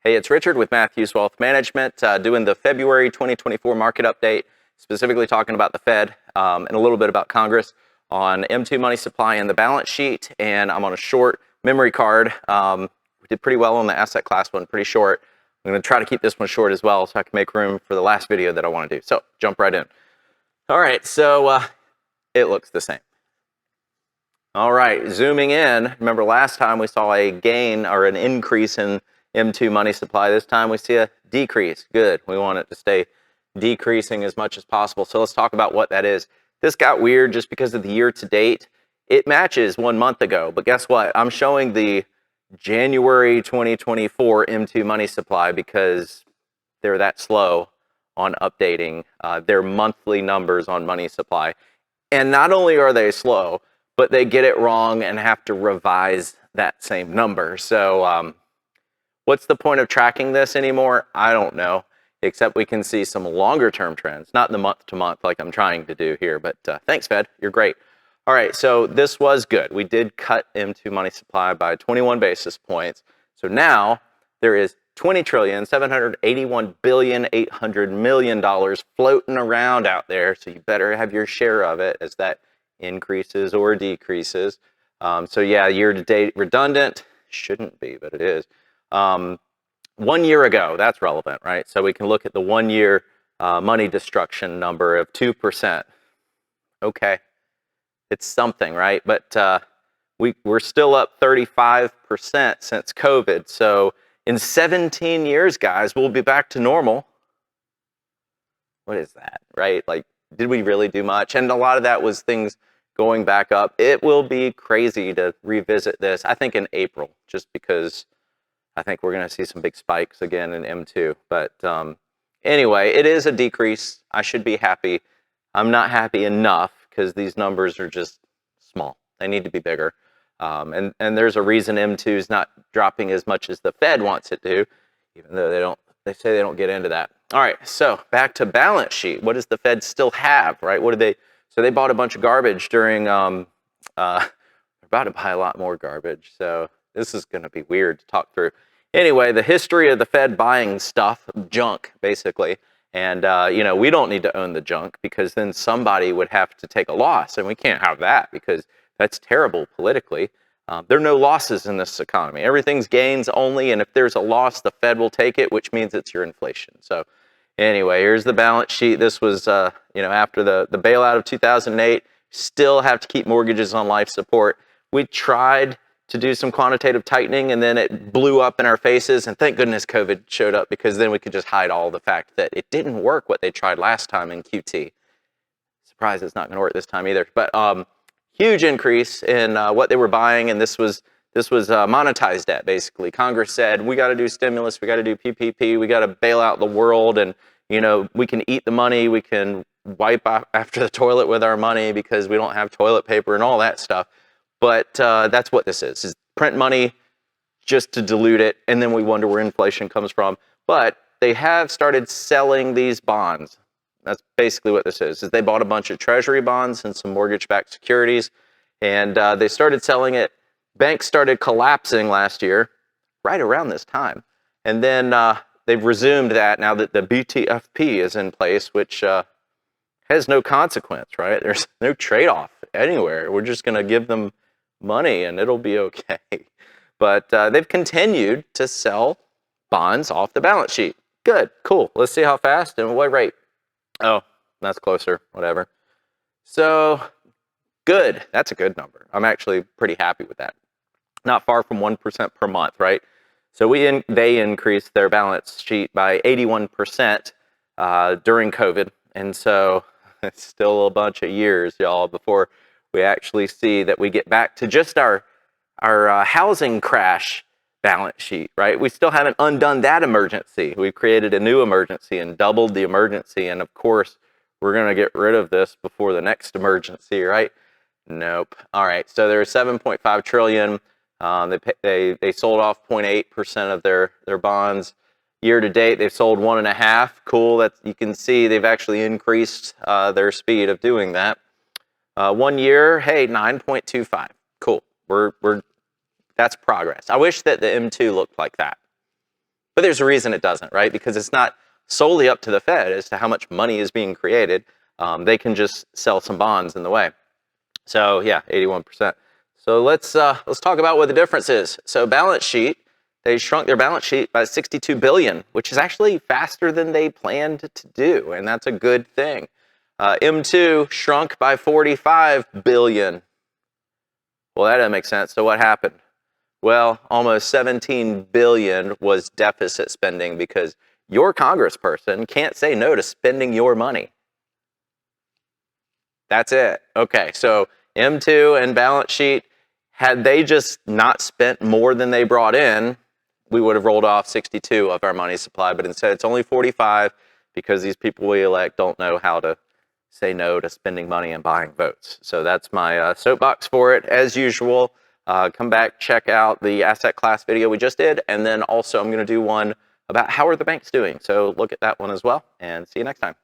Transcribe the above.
Hey, it's Richard with Matthews Wealth Management, doing the February 2024 market update, specifically talking about the Fed and a little bit about Congress on M2 money supply and the balance sheet. And I'm on a short memory card. We did pretty well on the asset class one, pretty short. I'm going to try to keep this one short as well so I can make room for the last video that I want to do. So jump right in. All right, so it looks the same. All right, zooming in, remember last time we saw a gain or an increase in M2 money supply. This time we see a decrease. Good. We want it to stay decreasing as much as possible. So let's talk about what that is. This got weird just because of the year to date. It matches 1 month ago, but guess what? I'm showing the January 2024 M2 money supply because they're that slow on updating their monthly numbers on money supply. And not only are they slow, but they get it wrong and have to revise that same number. So what's the point of tracking this anymore? I don't know, except we can see some longer term trends, not the month to month like I'm trying to do here, but thanks Fed, you're great. All right, so this was good. We did cut M2 money supply by 21 basis points. So now there is $20,781,800,000,000 floating around out there. So you better have your share of it as that increases or decreases. So yeah, year to date redundant, shouldn't be, but it is. 1 year ago, that's relevant, right? So we can look at the 1 year money destruction number of 2%. Okay, it's something, right? But we're still up 35% since COVID. So in 17 years, guys, we'll be back to normal. What is that, right? Like, did we really do much? And a lot of that was things going back up. It will be crazy to revisit this, I think in April, just because I think we're going to see some big spikes again in M2. But anyway, it is a decrease. I should be happy. I'm not happy enough because these numbers are just small. They need to be bigger. And there's a reason M2 is not dropping as much as the Fed wants it to, even though they say they don't get into that. All right, so back to balance sheet. What does the Fed still have, right? So they bought a bunch of garbage during, they're about to buy a lot more garbage. So this is going to be weird to talk through. Anyway, the history of the Fed buying stuff, junk, basically. And, we don't need to own the junk because then somebody would have to take a loss. And we can't have that because that's terrible politically. There are no losses in this economy. Everything's gains only. And if there's a loss, the Fed will take it, which means it's your inflation. So anyway, here's the balance sheet. This was, after the bailout of 2008, still have to keep mortgages on life support. We tried to do some quantitative tightening and then it blew up in our faces. And thank goodness COVID showed up because then we could just hide all the fact that it didn't work what they tried last time in QT. Surprised it's not going to work this time either. But huge increase in what they were buying, and this was monetized debt, basically. Congress said, we got to do stimulus, we got to do PPP, we got to bail out the world, and, we can eat the money, we can wipe after the toilet with our money because we don't have toilet paper and all that stuff. But that's what this is print money just to dilute it, and then we wonder where inflation comes from. But they have started selling these bonds. That's basically what this is they bought a bunch of treasury bonds and some mortgage-backed securities, and they started selling it. Banks started collapsing last year, right around this time. And then they've resumed that now that the BTFP is in place, which has no consequence, right? There's no trade-off anywhere. We're just going to give them money and it'll be okay. But they've continued to sell bonds off the balance sheet. Good, cool. Let's see how fast and what rate. Oh, that's closer, whatever. So good, that's a good number. I'm actually pretty happy with that. Not far from 1% per month, right? So they increased their balance sheet by 81% during COVID. And so it's still a bunch of years, y'all, before we actually see that we get back to just our housing crash balance sheet, right? We still haven't undone that emergency. We've created a new emergency and doubled the emergency. And of course, we're going to get rid of this before the next emergency, right? Nope. All right. So there's 7.5 trillion. They sold off 0.8% of their bonds. Year to date, they've sold 1.5. Cool. You can see they've actually increased their speed of doing that. 1 year, hey, 9.25. Cool. That's progress. I wish that the M2 looked like that. But there's a reason it doesn't, right? Because it's not solely up to the Fed as to how much money is being created. They can just sell some bonds in the way. So yeah, 81%. So let's talk about what the difference is. So balance sheet, they shrunk their balance sheet by 62 billion, which is actually faster than they planned to do, and that's a good thing. M2 shrunk by 45 billion. Well, that doesn't make sense. So what happened? Well, almost 17 billion was deficit spending because your congressperson can't say no to spending your money. That's it. Okay, so M2 and balance sheet, had they just not spent more than they brought in, we would have rolled off 62 of our money supply, but instead it's only 45 because these people we elect don't know how to say no to spending money and buying votes. So that's my soapbox for it. As usual, come back, check out the asset class video we just did, and then also I'm going to do one about how are the banks doing. So look at that one as well, and see you next time.